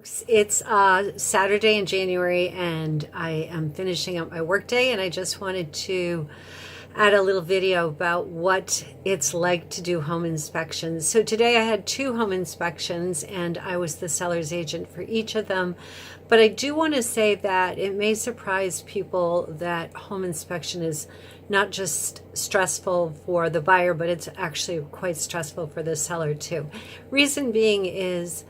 folks. It's Saturday in January, and I am finishing up my workday, and I just wanted to add a little video about what it's like to do home inspections. So today I had 2 home inspections, and I was the seller's agent for each of them. But I do want to say that it may surprise people that home inspection is not just stressful for the buyer, but it's actually quite stressful for the seller too. Reason being is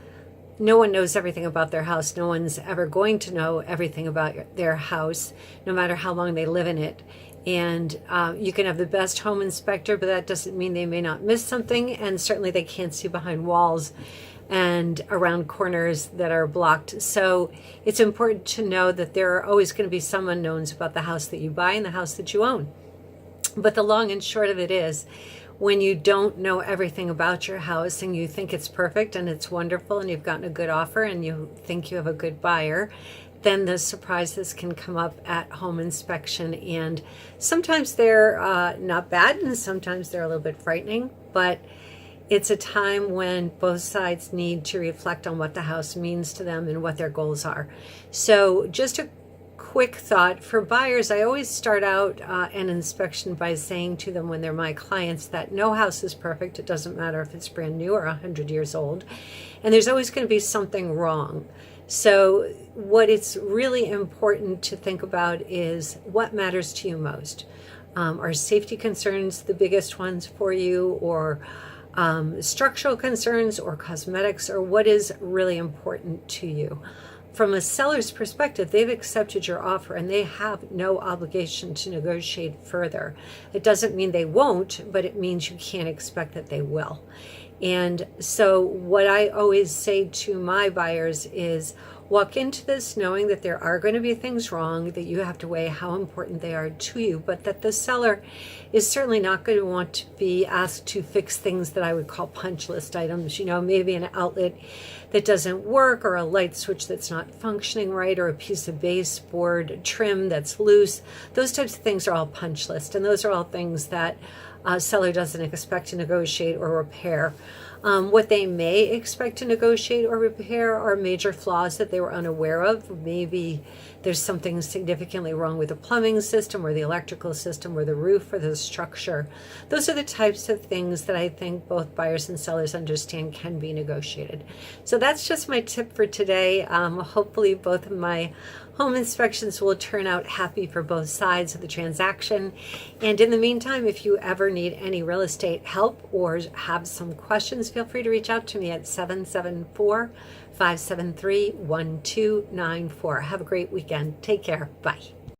no one knows everything about their house. No one's ever going to know everything about their house, no matter how long they live in it. And you can have the best home inspector, but that doesn't mean they may not miss something. And certainly they can't see behind walls and around corners that are blocked. So it's important to know that there are always going to be some unknowns about the house that you buy and the house that you own. But the long and short of it is, when you don't know everything about your house and you think it's perfect and it's wonderful and you've gotten a good offer and you think you have a good buyer, then the surprises can come up at home inspection. And sometimes they're not bad, and sometimes they're a little bit frightening, but it's a time when both sides need to reflect on what the house means to them and what their goals are. So just a quick thought for buyers, I always start out an inspection by saying to them when they're my clients that no house is perfect. It doesn't matter if it's brand new or 100 years old, and there's always going to be something wrong. So what it's really important to think about is what matters to you most. Are safety concerns the biggest ones for you, or structural concerns, or cosmetics, or what is really important to you? From a seller's perspective, they've accepted your offer and they have no obligation to negotiate further. It doesn't mean they won't, but it means you can't expect that they will. And so what I always say to my buyers is, walk into this knowing that there are going to be things wrong, that you have to weigh how important they are to you, but that the seller is certainly not going to want to be asked to fix things that I would call punch list items. You know, maybe an outlet that doesn't work, or a light switch that's not functioning right, or a piece of baseboard trim that's loose. Those types of things are all punch list, and those are all things that a seller doesn't expect to negotiate or repair. What they may expect to negotiate or repair are major flaws that they were unaware of. Maybe there's something significantly wrong with the plumbing system or the electrical system or the roof or the structure. Those are the types of things that I think both buyers and sellers understand can be negotiated. So that's just my tip for today. Hopefully both of my home inspections will turn out happy for both sides of the transaction. And in the meantime, if you ever need any real estate help or have some questions, feel free to reach out to me at 774-573-1294. Have a great weekend. Take care. Bye.